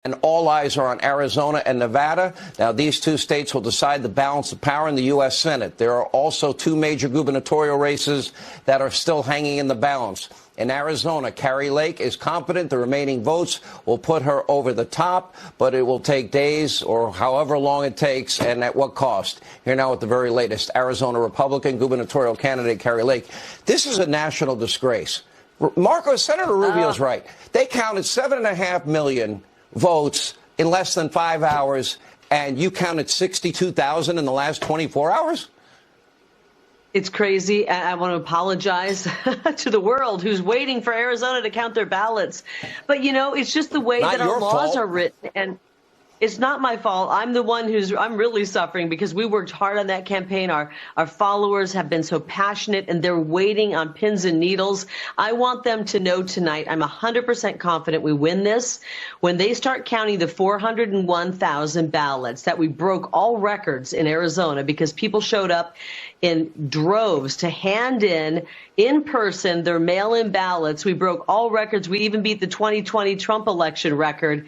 And all eyes are on Arizona and Nevada. Now, these two states will decide the balance of power in the U.S. Senate. There are also two major gubernatorial races that are still hanging in the balance. In Arizona, Kari Lake is confident the remaining votes will put her over the top, but it will take days or however long it takes, and at what cost. Here now with the very latest, Arizona Republican gubernatorial candidate Kari Lake. This is a national disgrace. Senator Rubio's right. They counted 7.5 million votes in less than 5 hours, and you counted 62,000 in the last 24 hours? It's crazy. I want to apologize to the world who's waiting for Arizona to count their ballots. But, you know, it's just the way that our laws are written. And it's not my fault. I'm the one I'm really suffering because we worked hard on that campaign. Our followers have been so passionate and they're waiting on pins and needles. I want them to know tonight, I'm 100% confident we win this. When they start counting the 401,000 ballots that we broke all records in Arizona because people showed up in droves to hand in person their mail-in ballots. We broke all records. We even beat the 2020 Trump election record.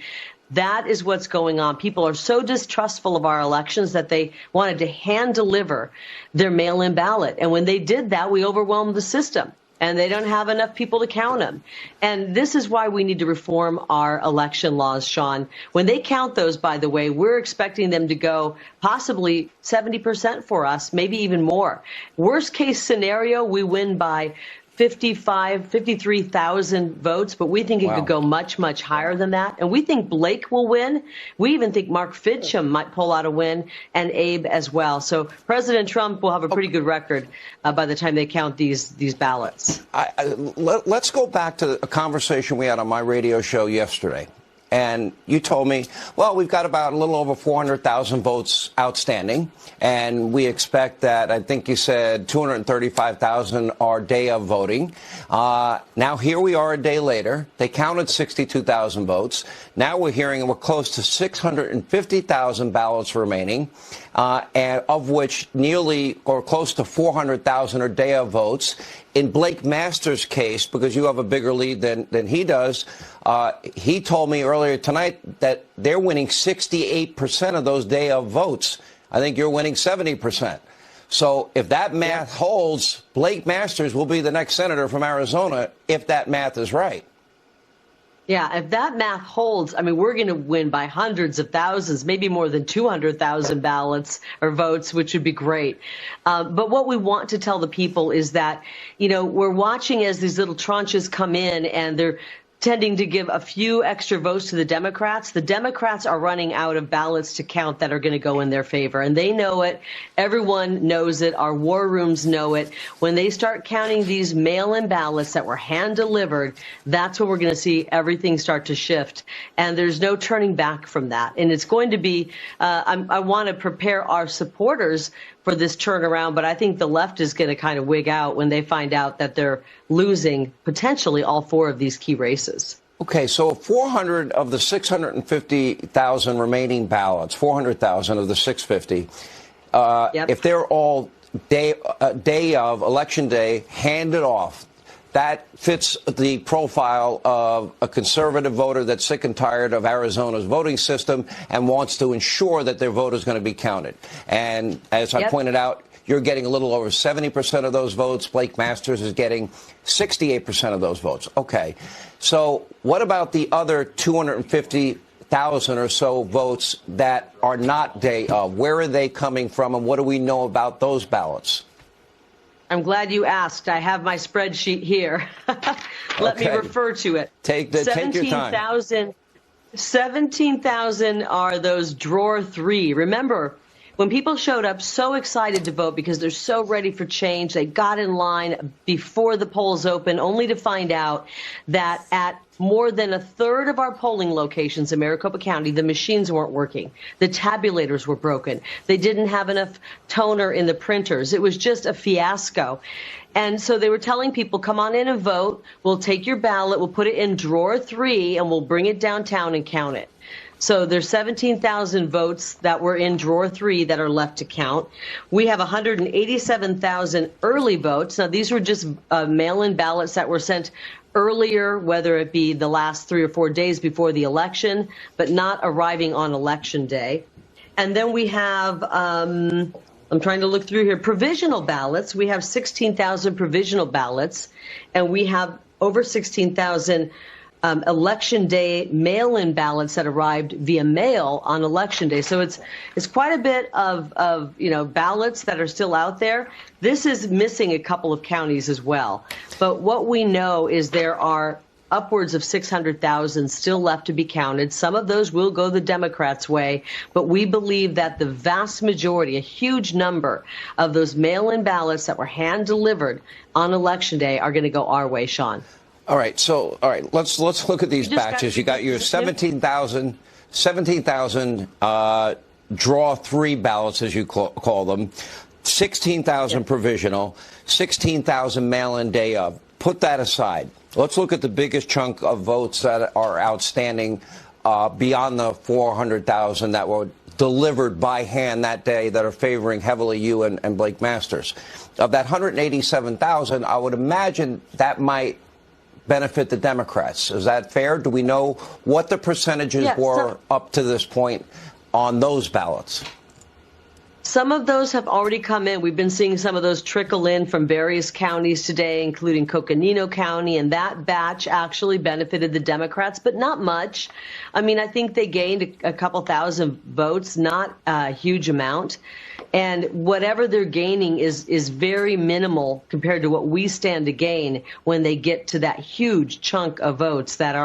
That is what's going on. People are so distrustful of our elections that they wanted to hand deliver their mail-in ballot. And when they did that, we overwhelmed the system. And they don't have enough people to count them. And this is why we need to reform our election laws, Sean. When they count those, by the way, we're expecting them to go possibly 70% for us, maybe even more. Worst case scenario, we win by 53,000 votes, but we think it could go much, much higher than that. And we think Blake will win. We even think Mark Fitcham might pull out a win, and Abe as well. So President Trump will have a pretty good record by the time they count these ballots. Let's go back to a conversation we had on my radio show yesterday. And you told me, well, we've got about a little over 400,000 votes outstanding, and we expect that, I think you said 235,000 are day of voting. Now, here we are a day later. They counted 62,000 votes. Now we're hearing we're close to 650,000 ballots remaining, and of which nearly or close to 400,000 are day of votes. In Blake Masters' case, because you have a bigger lead than he does, he told me earlier tonight that they're winning 68% of those day of votes. I think you're winning 70%. So if that math holds, Blake Masters will be the next senator from Arizona, if that math is right. Yeah, if that math holds, I mean, we're going to win by hundreds of thousands, maybe more than 200,000 ballots or votes, which would be great. But what we want to tell the people is that, you know, we're watching as these little tranches come in and they're tending to give a few extra votes to the Democrats. The Democrats are running out of ballots to count that are going to go in their favor. And they know it. Everyone knows it. Our war rooms know it. When they start counting these mail-in ballots that were hand-delivered, that's when we're going to see everything start to shift. And there's no turning back from that. And it's going to be, I want to prepare our supporters for this turnaround, but I think the left is going to kind of wig out when they find out that they're losing potentially all four of these key races. Okay, so 400 of the 650,000 remaining ballots, 400,000 of the 650, if they're all day of election day handed off, that fits the profile of a conservative voter that's sick and tired of Arizona's voting system and wants to ensure that their vote is going to be counted. And as I pointed out, you're getting a little over 70% of those votes. Blake Masters is getting 68% of those votes. Okay. So what about the other 250,000 or so votes that are not day of? Where are they coming from, and what do we know about those ballots? I'm glad you asked. I have my spreadsheet here. Let me refer to it. Take your time. 17,000 are those drawer three. Remember, when people showed up so excited to vote because they're so ready for change, they got in line before the polls open, only to find out that at more than a third of our polling locations in Maricopa County, the machines weren't working. The tabulators were broken. They didn't have enough toner in the printers. It was just a fiasco. And so they were telling people, come on in and vote. We'll take your ballot. We'll put it in drawer three, and we'll bring it downtown and count it. So there's 17,000 votes that were in drawer three that are left to count. We have 187,000 early votes. Now, these were just mail-in ballots that were sent earlier, whether it be the last 3 or 4 days before the election, but not arriving on election day. And then we have, I'm trying to look through here, provisional ballots. We have 16,000 provisional ballots, and we have over 16,000 election day mail-in ballots that arrived via mail on election day. So it's quite a bit of ballots that are still out there. This is missing a couple of counties as well. But what we know is there are upwards of 600,000 still left to be counted. Some of those will go the Democrats' way, but we believe that the vast majority, a huge number of those mail-in ballots that were hand-delivered on election day are going to go our way, Sean. All right. So, let's look at these batches. You got your 17,000 draw 3 ballots, as you call them, 16,000 provisional, 16,000 mail-in day of. Put that aside. Let's look at the biggest chunk of votes that are outstanding beyond the 400,000 that were delivered by hand that day that are favoring heavily you and Blake Masters. Of that 187,000, I would imagine that might benefit the Democrats. Is that fair? Do we know what the percentages were up to this point on those ballots? Some of those have already come in. We've been seeing some of those trickle in from various counties today, including Coconino County, and that batch actually benefited the Democrats, but not much. I mean, I think they gained a couple thousand votes, not a huge amount. And whatever they're gaining is very minimal compared to what we stand to gain when they get to that huge chunk of votes that's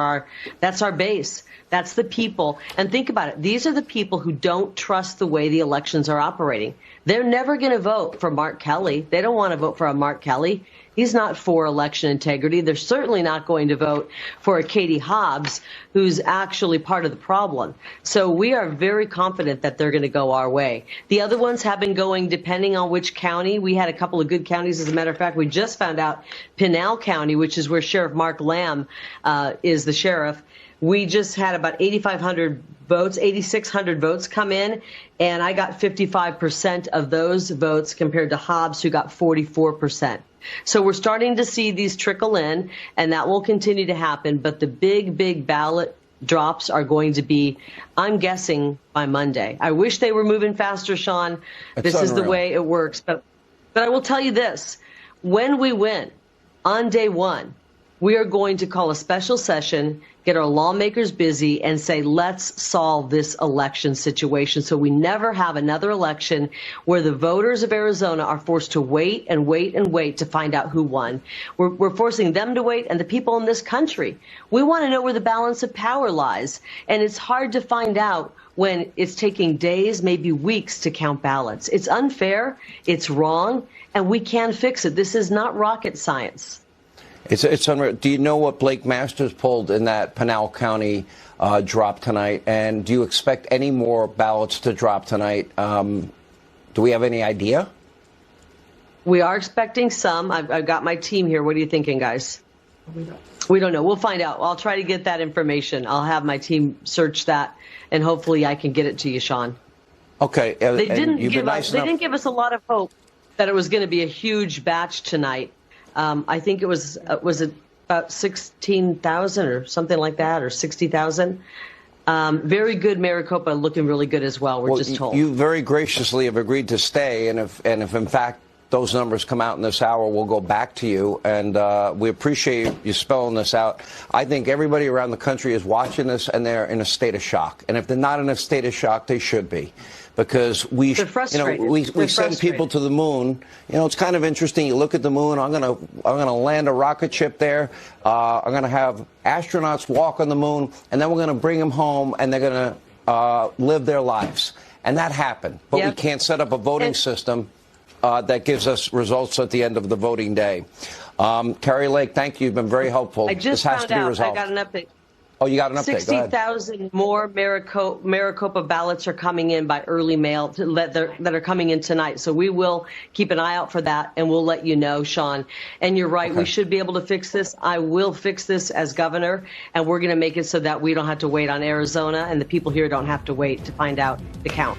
our base. That's the people. And think about it. These are the people who don't trust the way the elections are operating. They're never going to vote for Mark Kelly. They don't want to vote for a Mark Kelly. He's not for election integrity. They're certainly not going to vote for a Katie Hobbs, who's actually part of the problem. So we are very confident that they're going to go our way. The other ones have been going depending on which county. We had a couple of good counties. As a matter of fact, we just found out Pinal County, which is where Sheriff Mark Lamb is the sheriff. We just had about 8,500 votes, 8,600 votes come in, and I got 55% of those votes compared to Hobbs, who got 44%. So we're starting to see these trickle in, and that will continue to happen. But the big ballot drops are going to be, I'm guessing, by Monday. I wish they were moving faster, Sean. This is the way it works. But I will tell you this. When we win on day one, we are going to call a special session, get our lawmakers busy, and say, let's solve this election situation so we never have another election where the voters of Arizona are forced to wait and wait and wait to find out who won. We're forcing them to wait, and the people in this country. We want to know where the balance of power lies, and it's hard to find out when it's taking days, maybe weeks, to count ballots. It's unfair, it's wrong, and we can fix it. This is not rocket science. It's unreal. Do you know what Blake Masters pulled in that Pinal County drop tonight? And do you expect any more ballots to drop tonight? Do we have any idea? We are expecting some. I've got my team here. What are you thinking, guys? We don't know. We'll find out. I'll try to get that information. I'll have my team search that, and hopefully I can get it to you, Sean. Okay. They didn't give us a lot of hope that it was going to be a huge batch tonight. I think it was about 16,000 or something like that, or 60,000. Very good. Maricopa looking really good as well. We're just told. You very graciously have agreed to stay, and if in fact those numbers come out in this hour, we'll go back to you, and we appreciate you spelling this out. I think everybody around the country is watching this, and they're in a state of shock. And if they're not in a state of shock, they should be. Because we send people to the moon. You know, it's kind of interesting. You look at the moon. I'm gonna land a rocket ship there. I'm gonna have astronauts walk on the moon, and then we're gonna bring them home, and they're gonna live their lives. And that happened. But we can't set up a voting system that gives us results at the end of the voting day. Kari Lake, thank you. You've been very helpful. I just found out. I got an update. Oh, you got an update. 60,000 more Maricopa ballots are coming in by early mail that are coming in tonight. So we will keep an eye out for that, and we'll let you know, Sean. And you're right. Okay. We should be able to fix this. I will fix this as governor, and we're going to make it so that we don't have to wait on Arizona, and the people here don't have to wait to find out the count.